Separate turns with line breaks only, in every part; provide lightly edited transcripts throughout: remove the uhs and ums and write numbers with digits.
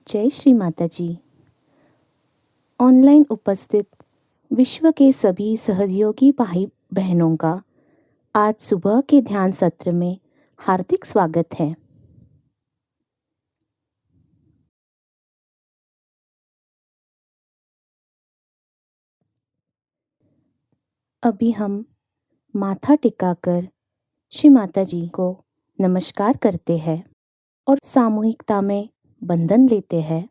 जय श्री माताजी। ऑनलाइन उपस्थित विश्व के सभी सहयोगी भाई बहनों का आज सुबह के ध्यान सत्र में हार्दिक स्वागत है। अभी हम माथा टिकाकर श्री माताजी को नमस्कार करते हैं और सामूहिकता में बंधन लेते हैं।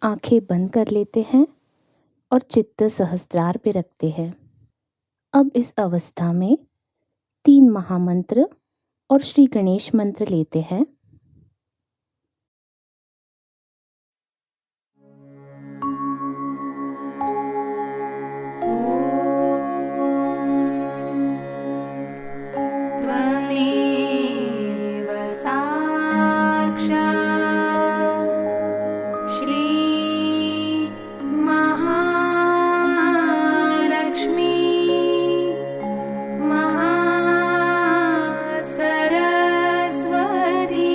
आंखें बंद कर लेते हैं और चित्त सहस्त्रार पे रखते हैं। अब इस अवस्था में 3 महामंत्र और श्री गणेश मंत्र लेते हैं।
सरस्वती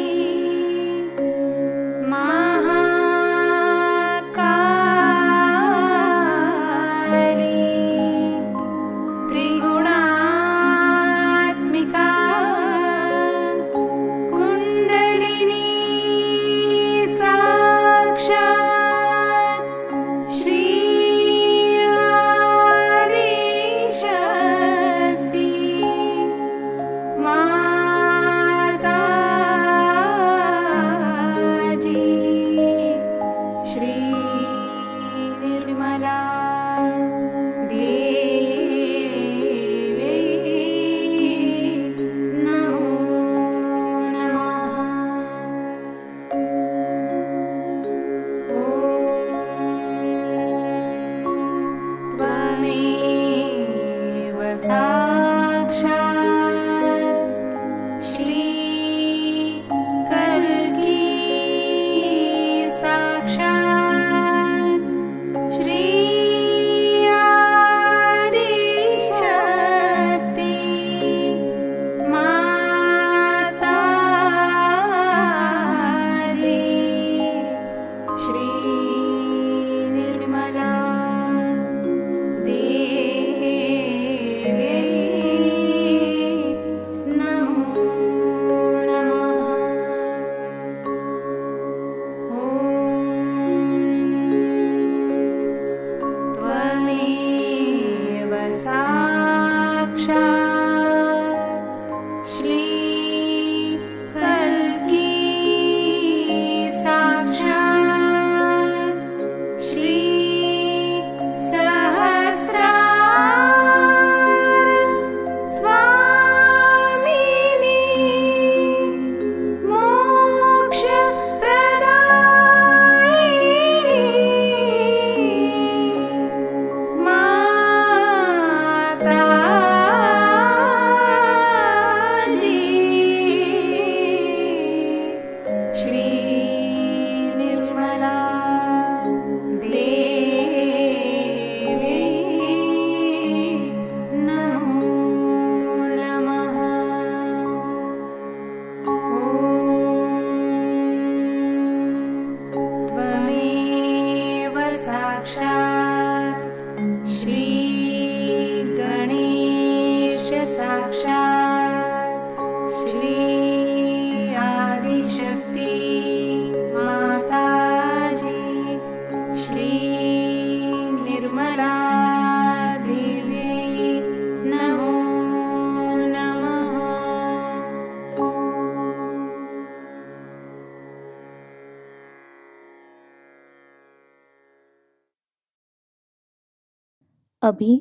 अभी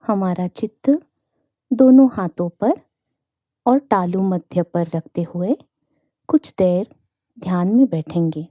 हमारा चित्त दोनों हाथों पर और तालु मध्य पर रखते हुए कुछ देर ध्यान में बैठेंगे।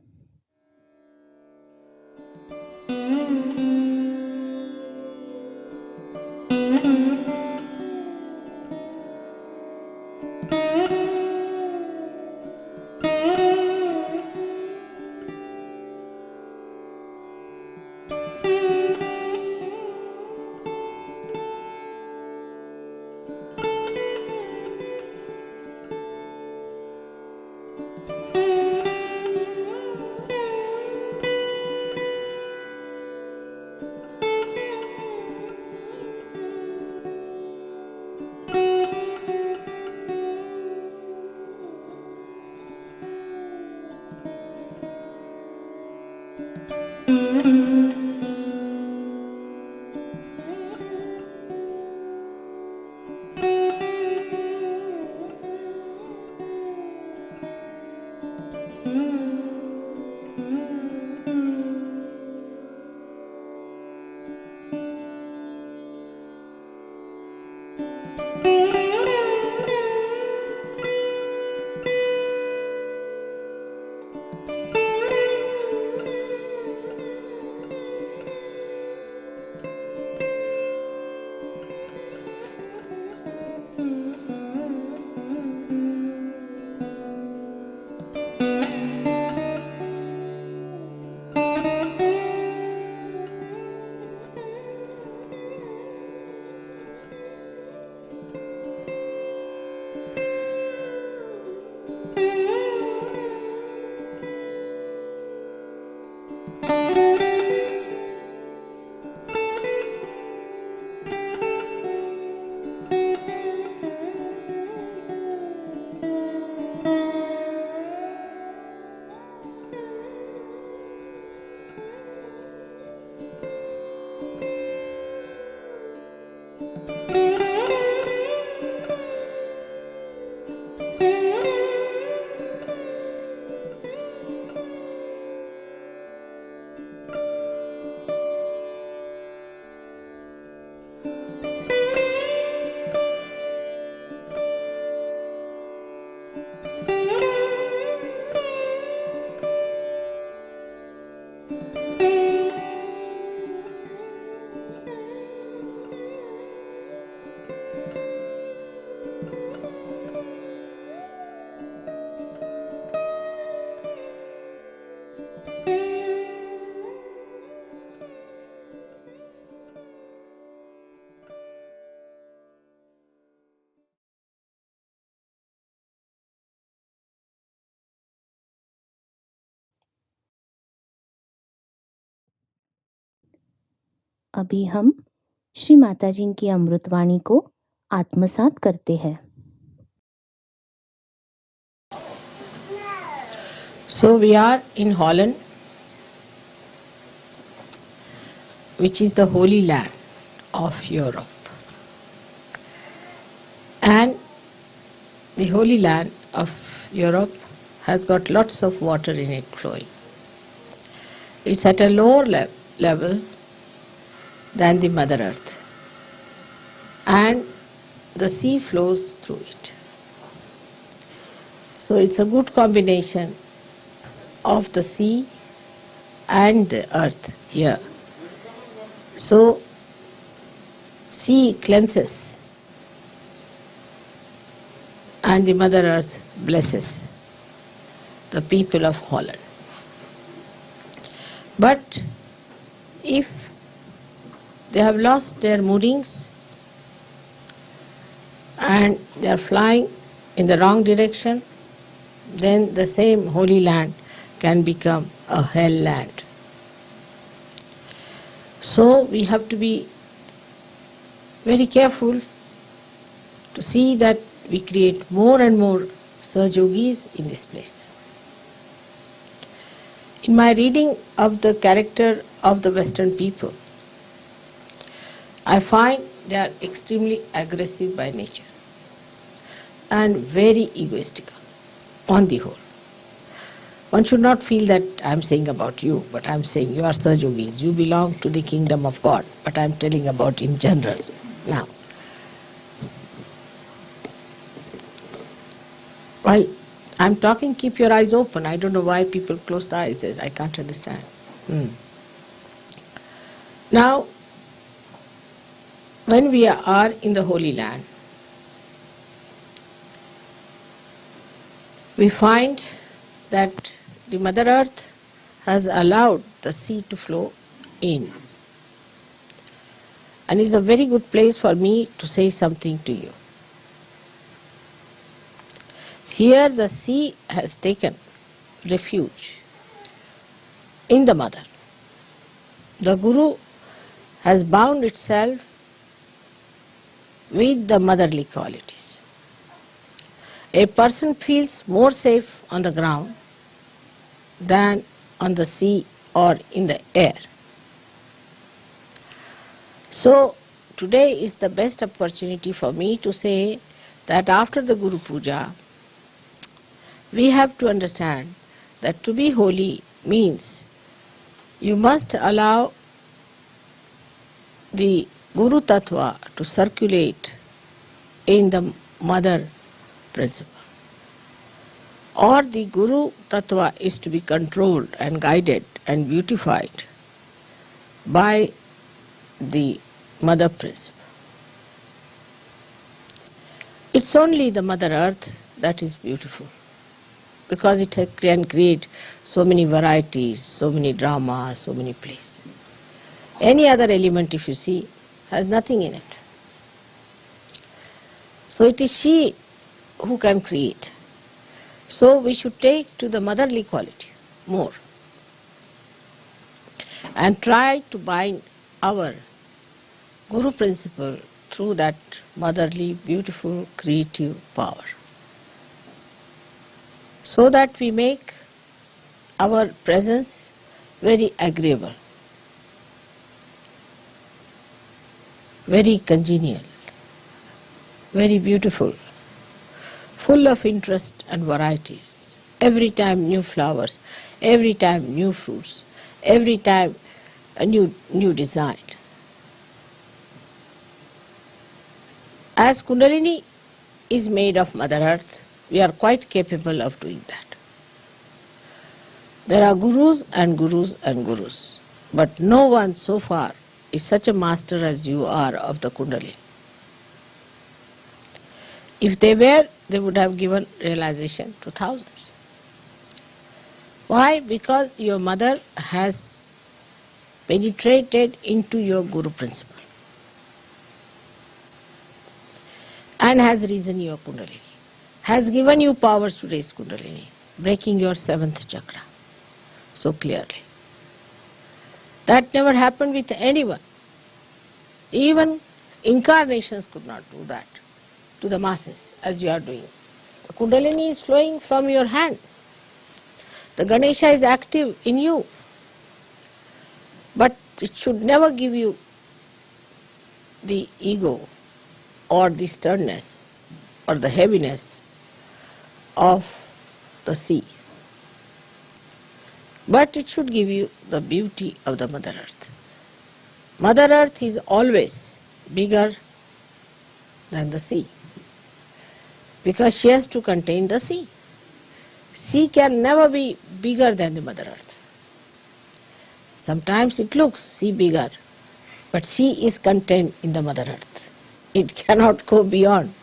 अभी हम श्री माताजी की अमृतवाणी को आत्मसात करते हैं।
So we are in Holland, which is the holy land of Europe. And the holy land of Europe has got lots of water in it flowing. It's at a lower level than the Mother Earth. And the sea flows through it. So it's a good combination of the sea and the earth here. So sea cleanses and the Mother Earth blesses the people of Holland. But if they have lost their moorings and they are flying in the wrong direction, then the same holy land can become a hell land. So we have to be very careful to see that we create more and more Sahajogis in this place. In my reading of the character of the Western people, I find they are extremely aggressive by nature and very egoistical on the whole. One should not feel that I'm saying about you, but I'm saying you are Sahajogis. You belong to the kingdom of God, but I'm telling about in general. Now, while I'm talking, keep your eyes open. I don't know why people close the eyes. I can't understand. Now, when we are in the Holy Land, we find that the Mother Earth has allowed the sea to flow in. And is a very good place for me to say something to you. Here the sea has taken refuge in the Mother. The Guru has bound itself with the motherly qualities. A person feels more safe on the ground than on the sea or in the air. So today is the best opportunity for me to say that after the Guru Puja, we have to understand that to be holy means you must allow the Guru Tattva to circulate in the mother principle. Or the Guru Tattva is to be controlled and guided and beautified by the mother principle. It's only the Mother Earth that is beautiful, because it can create so many varieties, so many dramas, so many plays. Any other element, if you see, has nothing in it. So it is she who can create. So we should take to the motherly quality more and try to bind our Guru principle through that motherly, beautiful, creative power, so that we make our presence very agreeable, very congenial, very beautiful, full of interest and varieties. Every time new flowers, every time new fruits, every time a new design. As Kundalini is made of Mother Earth, we are quite capable of doing that. There are gurus and gurus and gurus, but no one so far is such a master as you are of the Kundalini. If they were, they would have given realization to thousands. Why? Because your mother has penetrated into your Guru principle and has risen your Kundalini, has given you powers to raise Kundalini, breaking your 7th chakra so clearly. That never happened with anyone. Even incarnations could not do that to the masses as you are doing. The Kundalini is flowing from your hand. The Ganesha is active in you. But it should never give you the ego or the sternness or the heaviness of the sea. But it should give you the beauty of the Mother Earth. Mother Earth is always bigger than the sea, because she has to contain the sea. Sea can never be bigger than the Mother Earth. Sometimes it looks sea bigger, but sea is contained in the Mother Earth. It cannot go beyond.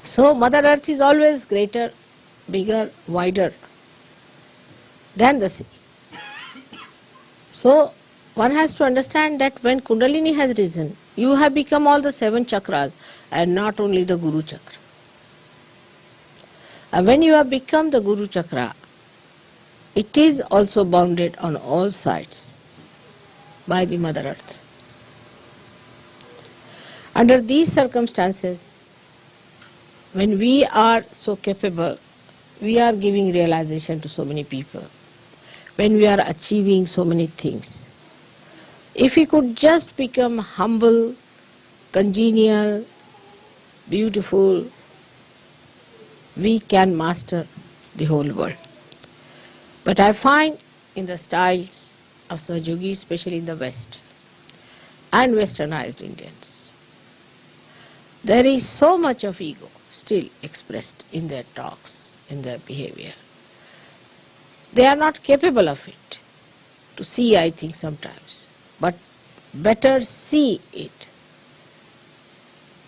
So Mother Earth is always greater, bigger, wider than the sea. So one has to understand that when Kundalini has risen, you have become all the 7 chakras and not only the Guru chakra. And when you have become the Guru chakra, it is also bounded on all sides by the Mother Earth. Under these circumstances, when we are so capable, we are giving realization to so many people, when we are achieving so many things. If we could just become humble, congenial, beautiful, we can master the whole world. But I find in the styles of Sahajayogi, especially in the West and westernized Indians, there is so much of ego still expressed in their talks, in their behavior. They are not capable of it. To see, I think, sometimes. But better see it.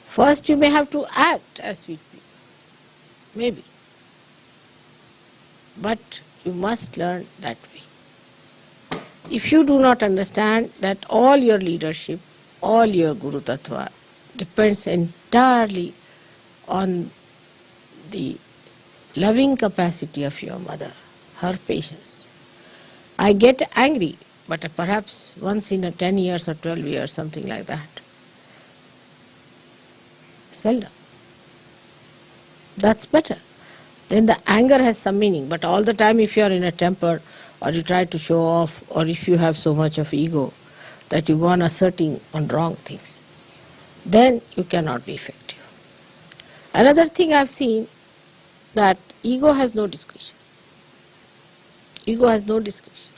First you may have to act as sweet people, maybe. But you must learn that way. If you do not understand that all your leadership, all your Guru Tattva depends entirely on the loving capacity of your mother, her patience. I get angry, but perhaps once in a 10 years or 12 years, something like that. Seldom. That's better. Then the anger has some meaning, but all the time if you are in a temper or you try to show off or if you have so much of ego that you go on asserting on wrong things, then you cannot be effective. Another thing I've seen, that ego has no discretion. Ego has no discretion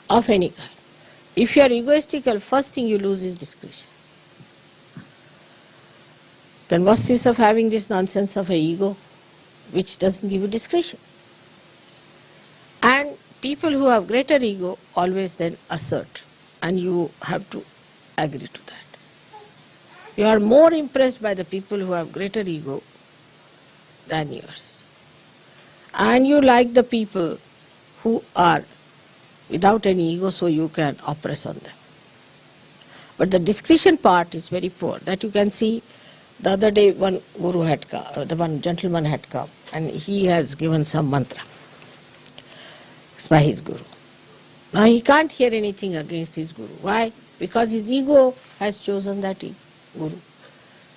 of any kind. If you are egoistical, first thing you lose is discretion. Then what's the use of having this nonsense of an ego which doesn't give you discretion? And people who have greater ego always then assert, and you have to agree to that. You are more impressed by the people who have greater ego than yours. And you like the people who are without any ego, so you can oppress on them. But the discretion part is very poor. That you can see. The other day one guru had come, one gentleman had come, and he has given some mantra. It's by his guru. Now he can't hear anything against his guru. Why? Because his ego has chosen that guru.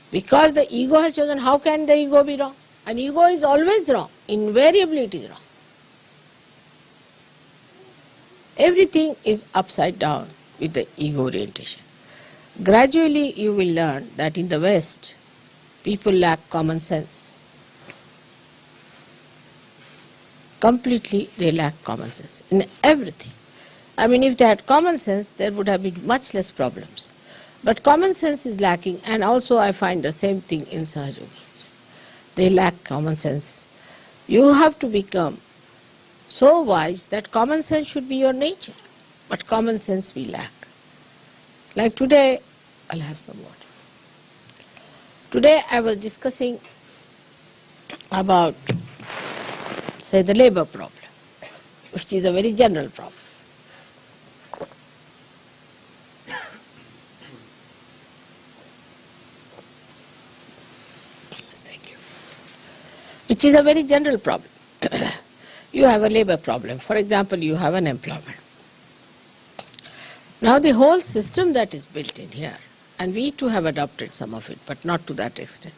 Because the ego has chosen, how can the ego be wrong? And ego is always wrong. Invariably it is wrong. Everything is upside down with the ego orientation. Gradually you will learn that in the West, people lack common sense. Completely they lack common sense in everything. I mean, if they had common sense, there would have been much less problems. But common sense is lacking, and also I find the same thing in Sahajogis. They lack common sense. You have to become so wise that common sense should be your nature. But common sense we lack. Like today, I'll have some water. Today I was discussing about, say, the labor problem, which is a very general problem. Thank you. Which is a very general problem. You have a labor problem. For example, you have an employment. Now the whole system that is built in here, and we too have adopted some of it, but not to that extent,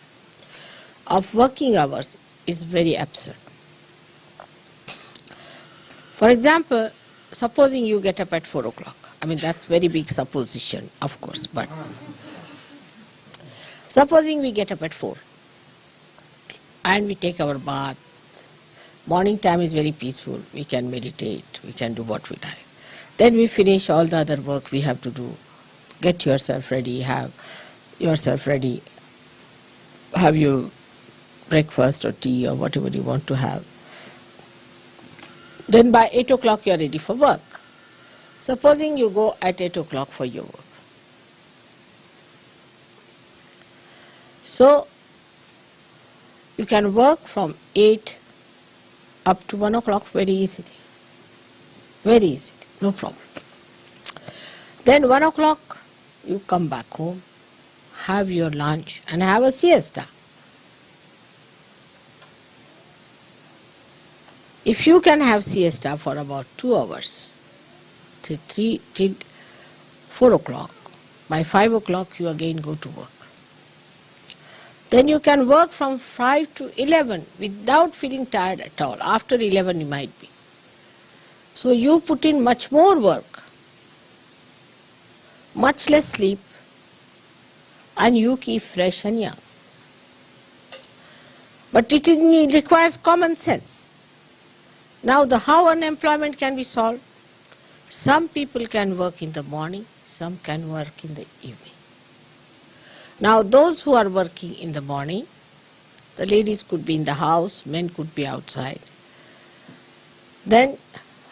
of working hours is very absurd. For example, supposing you get up at 4 o'clock. I mean, that's very big supposition, of course, but supposing we get up at 4 and we take our bath. Morning time is very peaceful. We can meditate, we can do what we like. Then we finish all the other work we have to do. Get yourself ready, have yourself ready, have your breakfast or tea or whatever you want to have. Then by 8 o'clock you are ready for work. Supposing you go at 8 o'clock for your work. So you can work from 8 up to 1 o'clock very easily. Very easily, no problem. Then 1 o'clock you come back home, have your lunch and have a siesta. If you can have siesta for about 2 hours, till 4 o'clock, by 5 o'clock you again go to work. Then you can work from 5 to 11 without feeling tired at all. After 11 you might be. So you put in much more work, much less sleep, and you keep fresh and young. But it requires common sense. Now, how unemployment can be solved? Some people can work in the morning, some can work in the evening. Now, those who are working in the morning, the ladies could be in the house, men could be outside. Then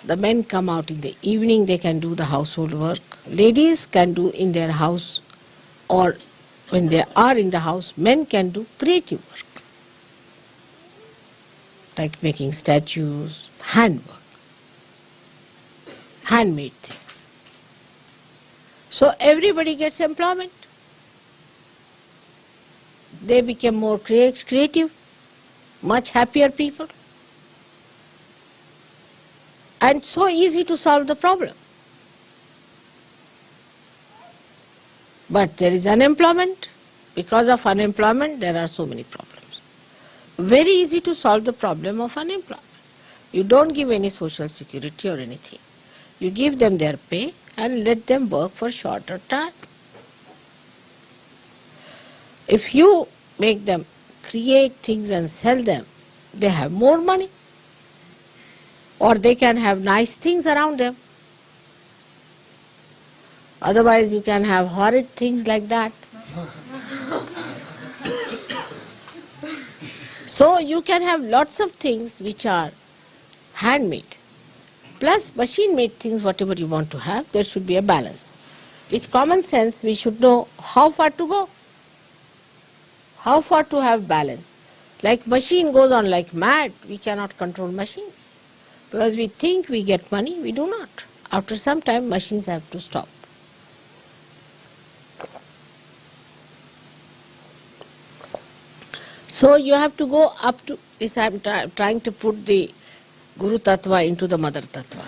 the men come out in the evening, they can do the household work. Ladies can do in their house, or when they are in the house, men can do creative work, like making statues, handwork, handmade things. So everybody gets employment. They become more creative, much happier people. And so easy to solve the problem. But there is unemployment. Because of unemployment, there are so many problems. Very easy to solve the problem of unemployment. You don't give any social security or anything. You give them their pay and let them work for shorter time. If you make them create things and sell them, they have more money. Or they can have nice things around them. Otherwise you can have horrid things like that. So you can have lots of things which are handmade. Plus machine-made things, whatever you want to have, there should be a balance. With common sense, we should know how far to go, how far to have balance. Like machine goes on like mad, we cannot control machines. Because we think we get money, we do not. After some time, machines have to stop. So you have to go up to this. I am trying to put the Guru Tattva into the Mother Tattva.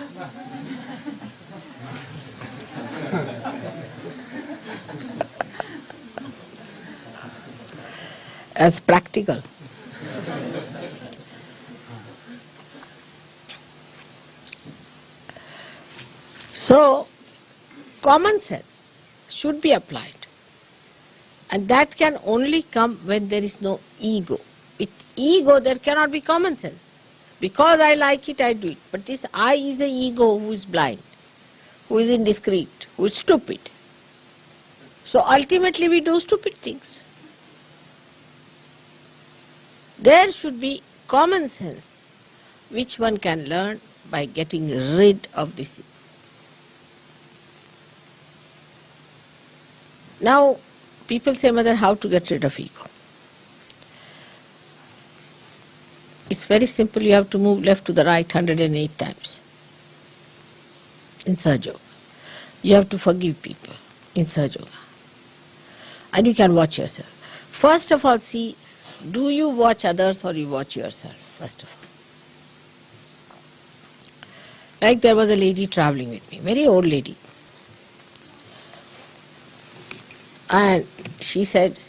As practical. So, common sense should be applied. And that can only come when there is no ego. With ego, there cannot be common sense. Because I like it, I do it. But this I is an ego who is blind, who is indiscreet, who is stupid. So ultimately we do stupid things. There should be common sense, which one can learn by getting rid of this. Now, people say, Mother, how to get rid of ego? It's very simple. You have to move left to the right 108 times in Sahajayoga. You have to forgive people in Sahajayoga. And you can watch yourself. First of all, see, do you watch others or you watch yourself, first of all. Like there was a lady traveling with me, very old lady. And she said,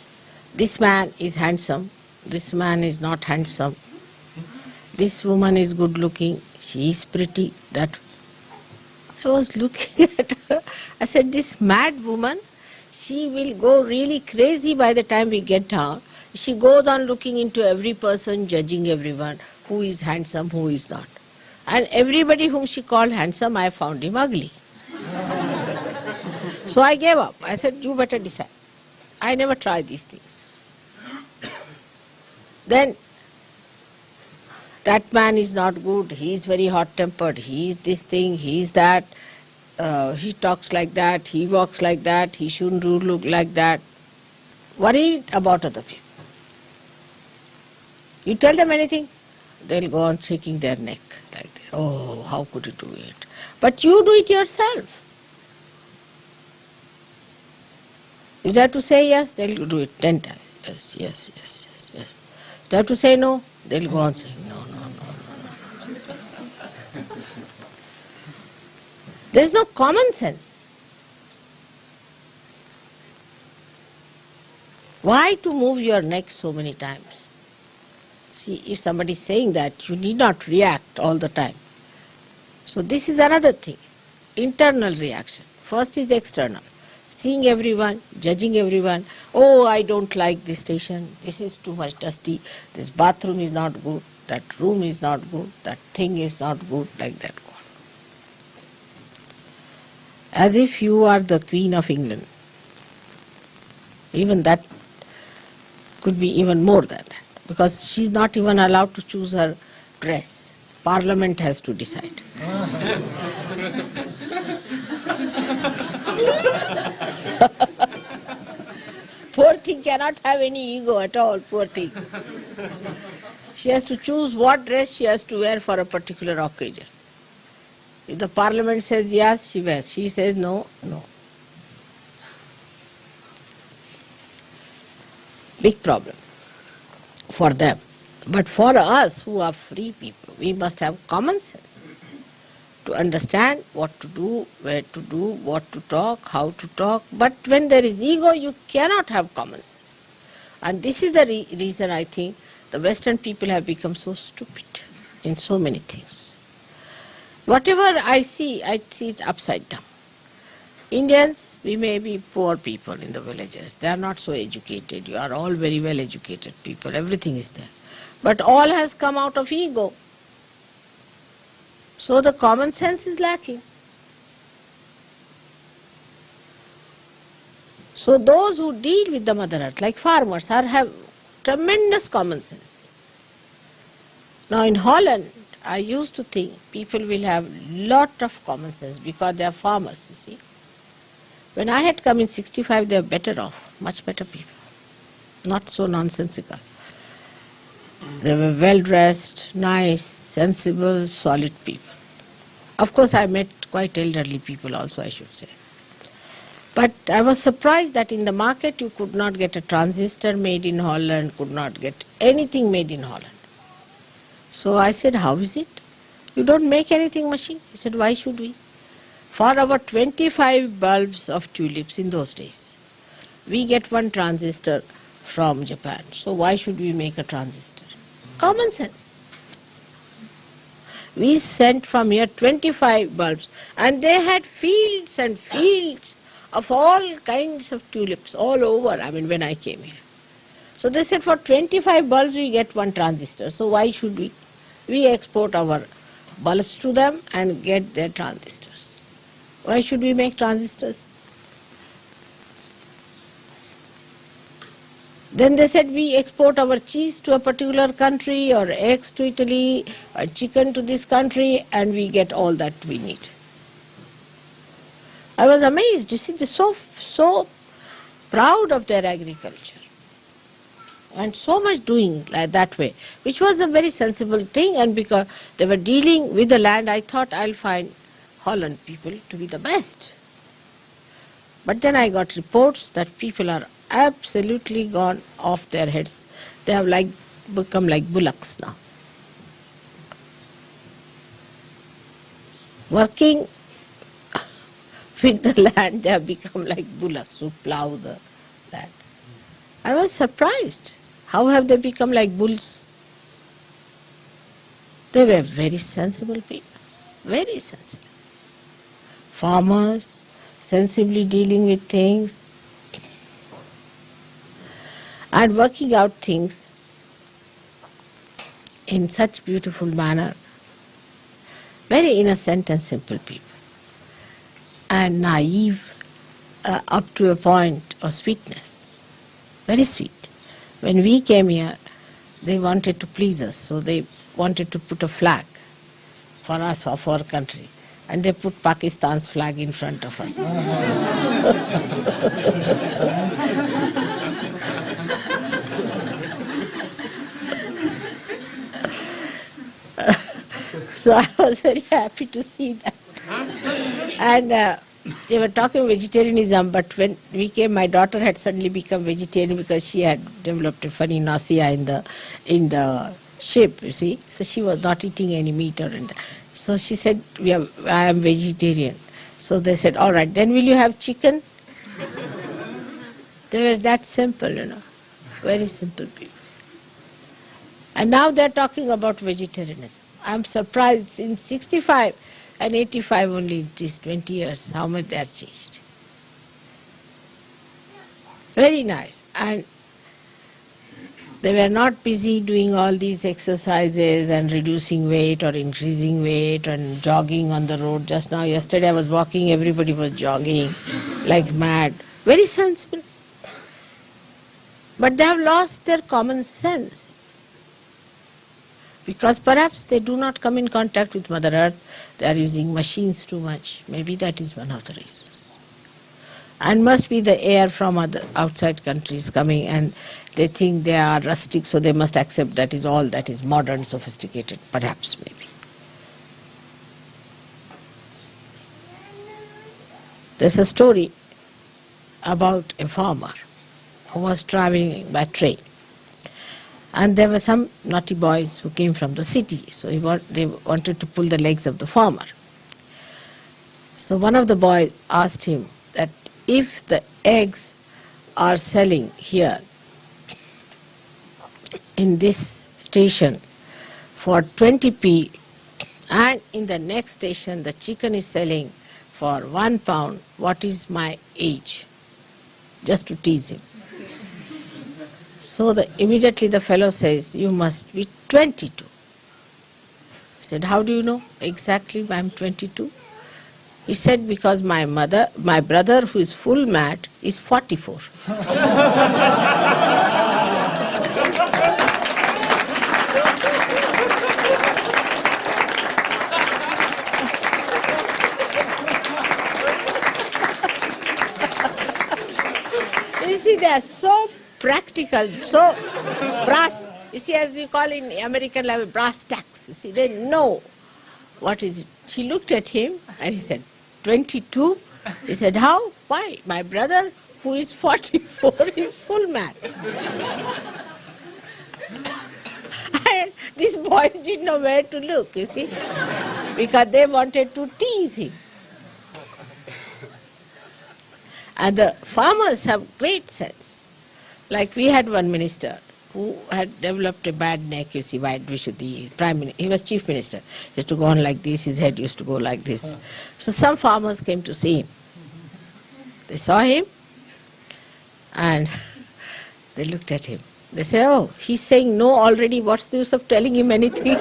this man is handsome, this man is not handsome, this woman is good looking, she is pretty. That I was looking at her, I said, this mad woman, she will go really crazy by the time we get down. She goes on looking into every person, judging everyone, who is handsome, who is not. And everybody whom she called handsome, I found him ugly. So I gave up. I said, you better decide. I never tried these things. Then, that man is not good, he is very hot-tempered, he is this thing, he is that, he talks like that, he walks like that, he shouldn't look like that. Worried about other people. You tell them anything, they'll go on shaking their neck like this. Oh, how could you do it? But you do it yourself. You have to say yes, they'll do it 10 times. Yes, yes, yes, yes, yes. You have to say no, they'll go on saying no, no, no, no. There's no common sense. Why to move your neck so many times? See, if somebody is saying that, you need not react all the time. So this is another thing, internal reaction. First is external. Seeing everyone, judging everyone. Oh, I don't like this station, this is too much dusty, this bathroom is not good, that room is not good, that thing is not good, like that. As if you are the Queen of England. Even that could be even more than that, because she's not even allowed to choose her dress. Parliament has to decide. Poor thing cannot have any ego at all, poor thing. She has to choose what dress she has to wear for a particular occasion. If the parliament says yes, she wears. She says no, no. Big problem for them. But for us who are free people, we must have common sense to understand what to do, where to do, what to talk, how to talk. But when there is ego, you cannot have common sense. And this is the reason I think the Western people have become so stupid in so many things. Whatever I see it upside down. Indians, we may be poor people in the villages. They are not so educated. You are all very well educated people. Everything is there. But all has come out of ego. So the common sense is lacking. So those who deal with the Mother Earth, like farmers, have tremendous common sense. Now in Holland, I used to think people will have lot of common sense because they are farmers, you see. When I had come in 65, they were better off, much better people, not so nonsensical. They were well-dressed, nice, sensible, solid people. Of course, I met quite elderly people also, I should say. But I was surprised that in the market you could not get a transistor made in Holland, could not get anything made in Holland. So I said, how is it? You don't make anything machine? He said, why should we? For our 25 bulbs of tulips in those days, we get one transistor from Japan. So why should we make a transistor? Common sense. We sent from here 25 bulbs, and they had fields and fields of all kinds of tulips all over, when I came here. So they said for 25 bulbs we get one transistor, so why should we? We export our bulbs to them and get their transistors. Why should we make transistors? Then they said we export our cheese to a particular country, or eggs to Italy, or chicken to this country, and we get all that we need. I was amazed. You see, they're so proud of their agriculture. And so much doing like that way, which was a very sensible thing, and because they were dealing with the land, I thought I'll find Holland people to be the best. But then I got reports that people are absolutely gone off their heads. They have become like bullocks now. Working with the land, they have become like bullocks who plow the land. I was surprised. How have they become like bulls? They were very sensible people, very sensible. Farmers, sensibly dealing with things and working out things in such beautiful manner. Very innocent and simple people. And naive up to a point of sweetness. Very sweet. When we came here, they wanted to please us, so they wanted to put a flag for us, of our country. And they put Pakistan's flag in front of us. So I was very happy to see that. And they were talking vegetarianism, but when we came, my daughter had suddenly become vegetarian because she had developed a funny nausea in the ship, you see. So she was not eating any meat or anything. So she said, I am vegetarian. So they said, all right, then will you have chicken? They were that simple, very simple people. And now they're talking about vegetarianism. I'm surprised in 65 and 85 only in these 20 years, how much they are changed. Very nice. And They were not busy doing all these exercises and reducing weight or increasing weight and jogging on the road. Just now, yesterday I was walking, everybody was jogging like mad. Very sensible. But they have lost their common sense because perhaps they do not come in contact with Mother Earth. They are using machines too much. Maybe that is one of the reasons. And must be the air from other outside countries coming, and they think they are rustic, so they must accept that is all that is modern, sophisticated, perhaps, maybe. There's a story about a farmer who was traveling by train. And there were some naughty boys who came from the city, so they wanted to pull the legs of the farmer. So one of the boys asked him that if the eggs are selling here in this station for 20p and in the next station the chicken is selling for £1, what is my age? Just to tease him. So immediately the fellow says, you must be 22. He said, how do you know exactly I'm 22? He said, because my brother who is full mat is 44. You see, they are so practical, so brass, you see, as you call in American level, brass tacks. You see, they know what is it. He looked at him and he said, 22? He said, how? Why? My brother who is 44 is full man. And these boys didn't know where to look, you see, because they wanted to tease him. And the farmers have great sense. Like we had one minister who had developed a bad neck, you see, he was chief minister. He used to go on like this, his head used to go like this. So some farmers came to see him. They saw him and they looked at him. They said, oh, he's saying no already, what's the use of telling him anything?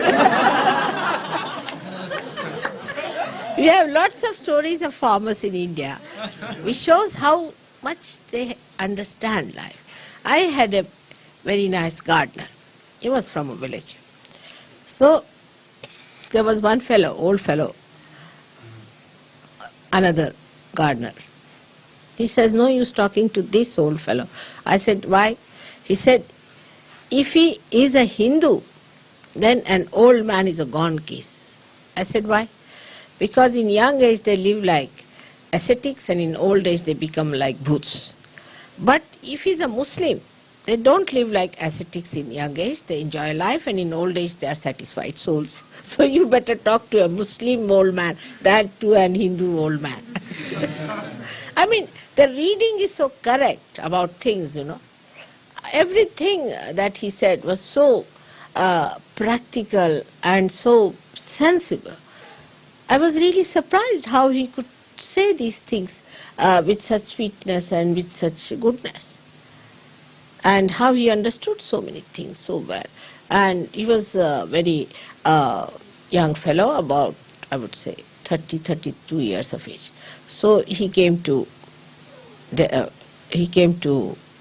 We have lots of stories of farmers in India, which shows how much they understand life. I had a very nice gardener. He was from a village. So there was one fellow, old fellow, another gardener. He says, no use talking to this old fellow. I said, why? He said, if he is a Hindu, then an old man is a gone case. I said, why? Because in young age they live like ascetics and in old age they become like bhoots. But if he's a Muslim, they don't live like ascetics in young age, they enjoy life, and in old age they are satisfied souls. So you better talk to a Muslim old man than to an Hindu old man. I mean, the reading is so correct about things, you know. Everything that he said was so practical and so sensible. I was really surprised how he could say these things with such sweetness and with such goodness, and how he understood so many things so well. And he was a very young fellow, about, I would say, 32 years of age. So he came to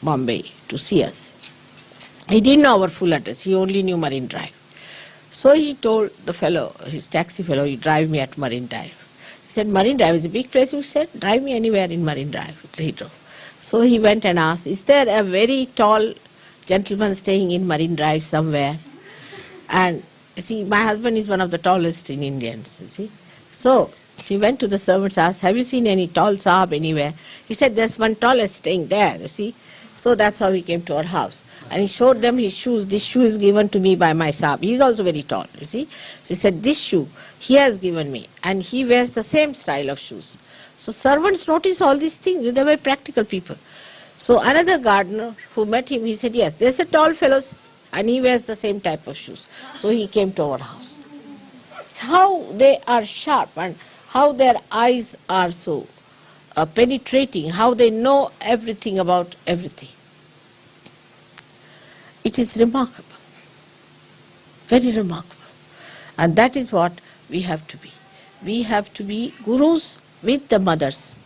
Bombay to see us. He didn't know our full address, he only knew Marine Drive. So he told the fellow, his taxi fellow, you drive me at Marine Drive. He said, Marine Drive is a big place. You said, drive me anywhere in Marine Drive. He drove. So he went and asked, is there a very tall gentleman staying in Marine Drive somewhere? And you see, my husband is one of the tallest in Indians, you see. So he went to the servants, asked, have you seen any tall Sahab anywhere? He said, there's one tallest staying there, you see. So that's how he came to our house. And he showed them his shoes. This shoe is given to me by my Sahab. He is also very tall, you see. So he said, this shoe he has given me. And he wears the same style of shoes. So servants notice all these things. They were very practical people. So another gardener who met him, he said, yes, there's a tall fellow and he wears the same type of shoes. So he came to our house. How they are sharp and how their eyes are so penetrating, how they know everything about everything. It is remarkable, very remarkable. And that is what we have to be. We have to be gurus with the mother's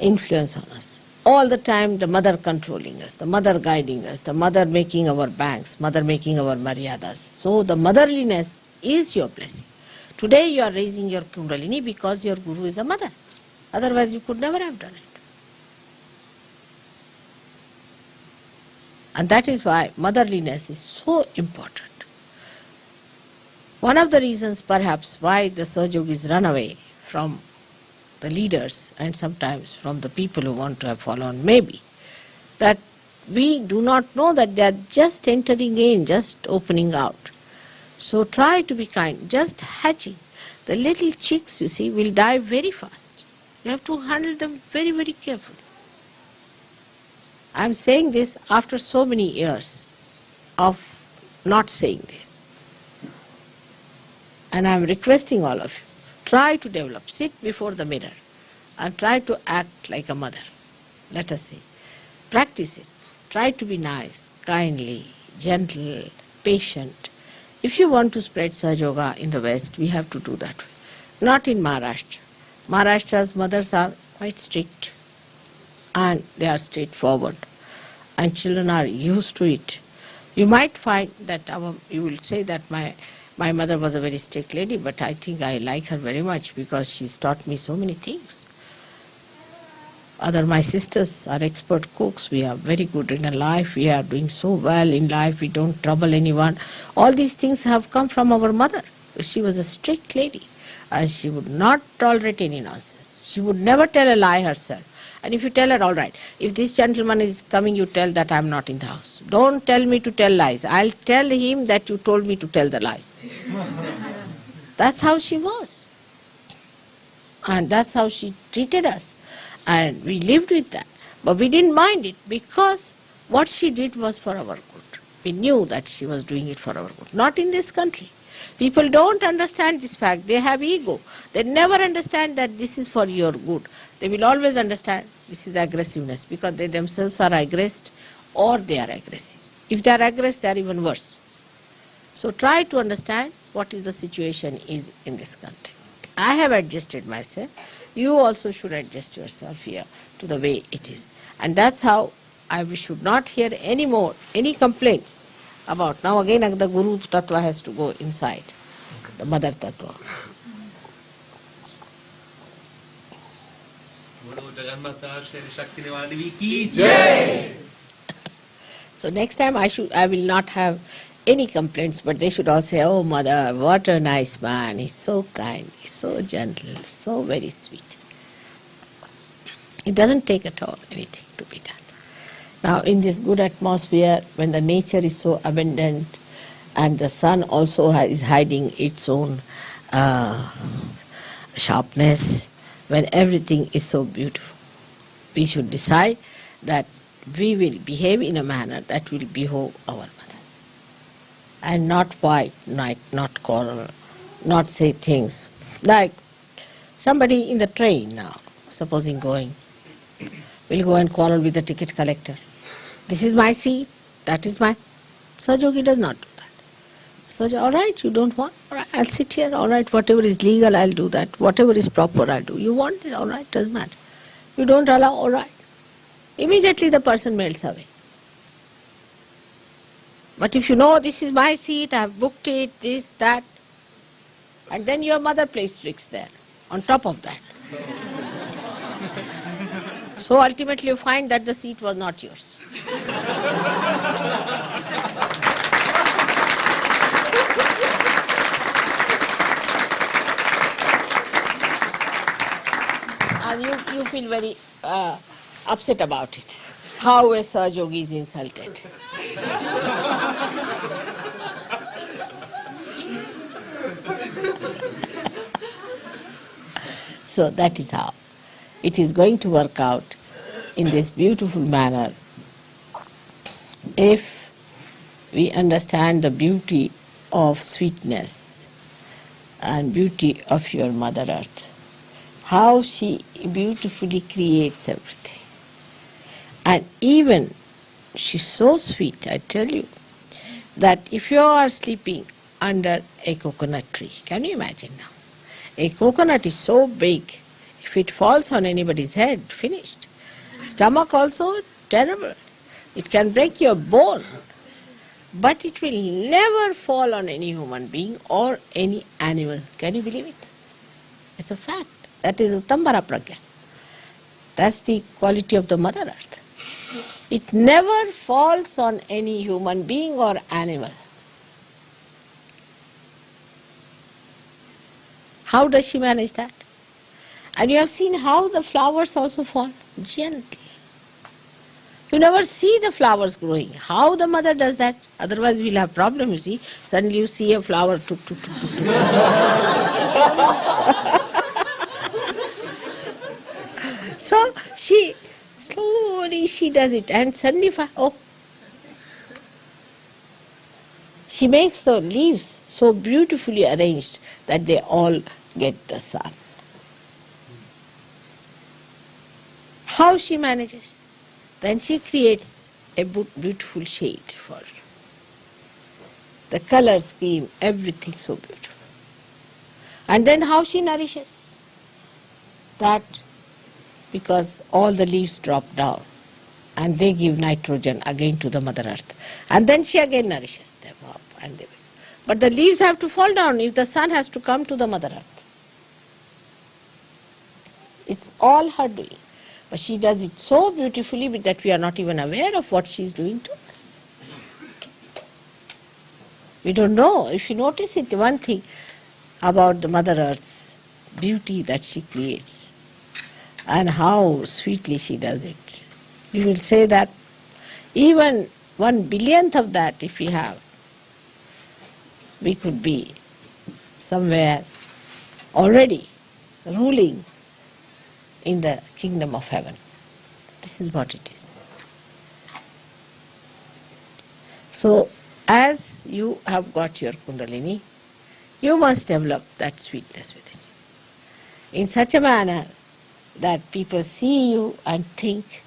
influence on us. All the time the mother controlling us, the mother guiding us, the mother making our banks, mother making our maryadas. So the motherliness is your blessing. Today you are raising your kundalini because your guru is a mother. Otherwise you could never have done it. And that is why motherliness is so important. One of the reasons perhaps why the Sahajogis run away from the leaders and sometimes from the people who want to have followed may be that we do not know that they are just entering in, just opening out. So try to be kind, just hatching. The little chicks, you see, will die very fast. You have to handle them very, very carefully. I am saying this after so many years of not saying this. And I am requesting all of you, try to develop, sit before the mirror and try to act like a mother. Let us say. Practice it. Try to be nice, kindly, gentle, patient. If you want to spread Sahajayoga in the West, we have to do that way. Not in Maharashtra. Maharashtra's mothers are quite strict and they are straightforward and children are used to it. You might find that you will say that my mother was a very strict lady, but I think I like her very much because she's taught me so many things. My sisters are expert cooks. We are very good in life. We are doing so well in life. We don't trouble anyone. All these things have come from our mother. She was a strict lady and she would not tolerate any nonsense. She would never tell a lie herself. And if you tell her, all right, if this gentleman is coming, you tell that I'm not in the house. Don't tell me to tell lies. I'll tell him that you told me to tell the lies. That's how she was. And that's how she treated us. And we lived with that. But we didn't mind it because what she did was for our good. We knew that she was doing it for our good. Not in this country. People don't understand this fact. They have ego. They never understand that this is for your good. They will always understand this is aggressiveness because they themselves are aggressed or they are aggressive. If they are aggressive, they are even worse. So try to understand what is the situation is in this country. I have adjusted myself. You also should adjust yourself here to the way it is. And that's how we should not hear any more, any complaints about. Now again the Guru Tattva has to go inside, the Mother Tattva. So next time I will not have any complaints, but they should all say, oh mother, what a nice man, he's so kind, he's so gentle, so very sweet. It doesn't take at all anything to be done. Now in this good atmosphere, when the nature is so abundant and the sun also is hiding its own sharpness, when everything is so beautiful, we should decide that we will behave in a manner that will behove our mother. And not fight, not quarrel, not say things. Like somebody in the train now, supposing going, will go and quarrel with the ticket collector. This is my seat, that is my... Sahajogi does not do that. Sahajogi, all right, you don't want, all right, I'll sit here, all right, whatever is legal, I'll do that. Whatever is proper, I'll do. You want it, all right, doesn't matter. You don't allow, all right. Immediately the person melts away. But if you know this is my seat, I have booked it, this, that, and then your mother plays tricks there, on top of that. So ultimately you find that the seat was not yours. And you feel very upset about it. How a Sahajogi is insulted. So that is how it is going to work out in this beautiful manner if we understand the beauty of sweetness and beauty of your Mother Earth. How she beautifully creates everything. And even she's so sweet, I tell you, that if you are sleeping under a coconut tree, can you imagine now? A coconut is so big, if it falls on anybody's head, finished. Stomach also, terrible. It can break your bone. But it will never fall on any human being or any animal. Can you believe it? It's a fact. That is Tambara Pragya. That's the quality of the Mother Earth. It never falls on any human being or animal. How does she manage that? And you have seen how the flowers also fall gently. You never see the flowers growing. How the mother does that? Otherwise we'll have problem, you see. Suddenly you see a flower, tuk, tuk, tuk, tuk, tuk. So she, slowly she does it and suddenly, she makes the leaves so beautifully arranged that they all get the sun. How she manages? Then she creates a beautiful shade for you. The color scheme, everything so beautiful. And then how she nourishes? That because all the leaves drop down and they give nitrogen again to the Mother Earth. And then she again nourishes them up. But the leaves have to fall down if the sun has to come to the Mother Earth. It's all her doing. But she does it so beautifully that we are not even aware of what she is doing to us. We don't know. If you notice it, one thing about the Mother Earth's beauty that she creates and how sweetly she does it, you will say that even 1/1000th of that if we have, we could be somewhere already ruling in the kingdom of heaven. This is what it is. So, as you have got your Kundalini, you must develop that sweetness within you in such a manner that people see you and think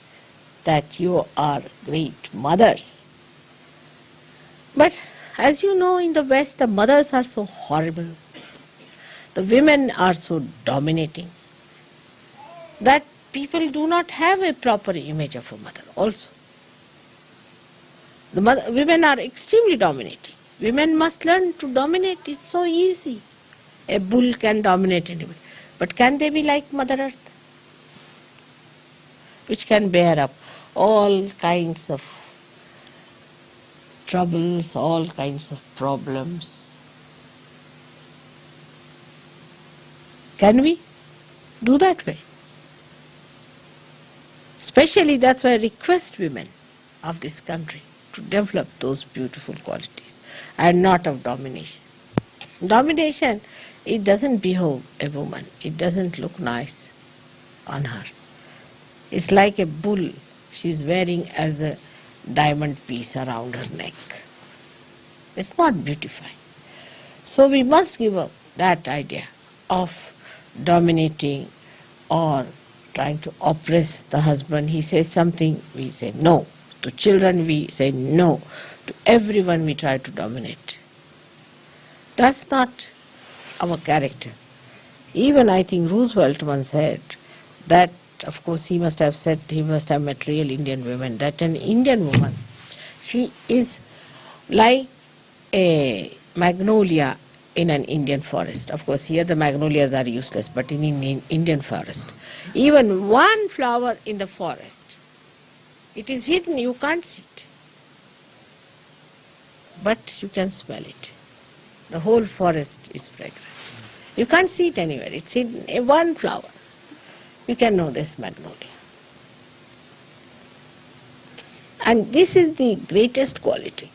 that you are great mothers. But as you know, in the West, the mothers are so horrible. The women are so dominating that people do not have a proper image of a mother also. Women are extremely dominating. Women must learn to dominate. It's so easy. A bull can dominate anybody. But can they be like Mother Earth, which can bear up all kinds of troubles, all kinds of problems? Can we do that way? Especially that's why I request women of this country to develop those beautiful qualities and not of domination. Domination, it doesn't behove a woman. It doesn't look nice on her. It's like a bull she's wearing as a diamond piece around her neck. It's not beautifying. So we must give up that idea of dominating or trying to oppress the husband. He says something, we say no. To children we say no. To everyone we try to dominate. That's not our character. Even I think Roosevelt once said that, of course he must have met real Indian women, that an Indian woman, she is like a magnolia in an Indian forest. Of course here the magnolias are useless, but in Indian forest, even one flower in the forest, it is hidden, you can't see it. But you can smell it. The whole forest is fragrant. You can't see it anywhere, it's hidden in one flower. You can know this magnolia. And this is the greatest quality,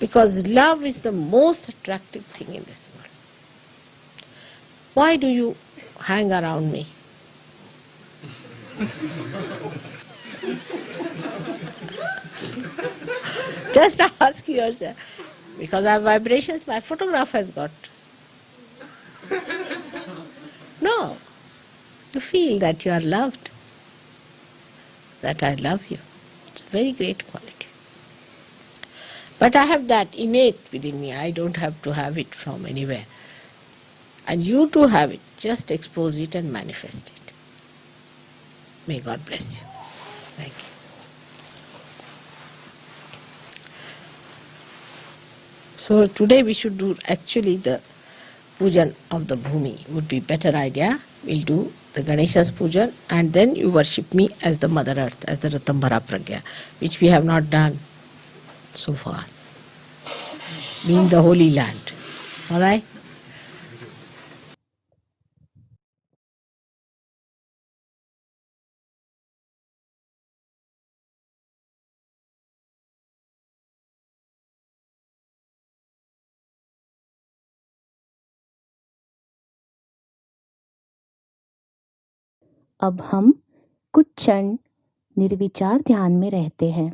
because love is the most attractive thing in this world. Why do you hang around me? Just ask yourself. Because I have vibrations, my photograph has got. No. You feel that you are loved, that I love you. It's a very great quality. But I have that innate within me. I don't have to have it from anywhere. And you too have it. Just expose it and manifest it. May God bless you. Thank you. So today we should do actually the pujan of the bhumi would be better idea. We'll do the Ganesha's pujan and then you worship me as the Mother Earth, as the Ratambara Pragya, which we have not done so far, being the Holy Land. All right?
अब हम कुछ क्षण निर्विचार ध्यान में रहते हैं।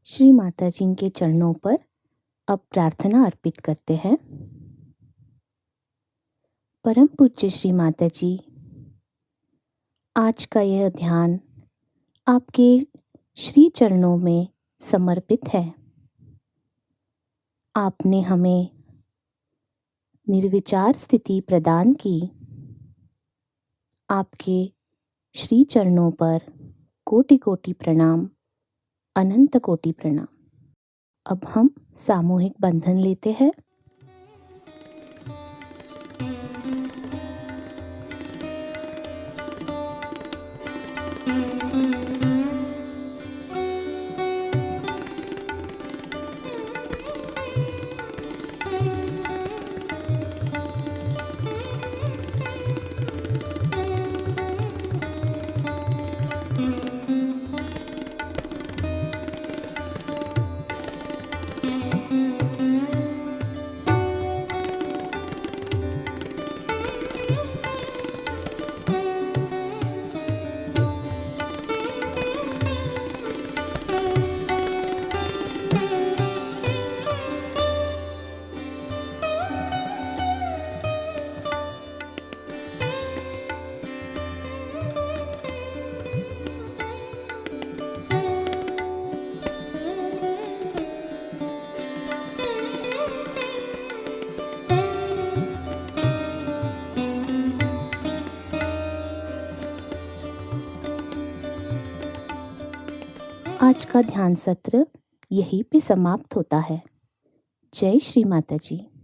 श्री माता जी के चरणों पर अब प्रार्थना अर्पित करते हैं। परम पूज्य श्री माता जी, आज का यह ध्यान आपके श्री चरणों में समर्पित है। आपने हमें निर्विचार स्थिति प्रदान की। आपके श्री चरणों पर कोटि कोटि प्रणाम, अनंत कोटि प्रणाम। अब हम सामूहिक बंधन लेते हैं। आज का ध्यान सत्र यहीं पे समाप्त होता है। जय श्री माता जी।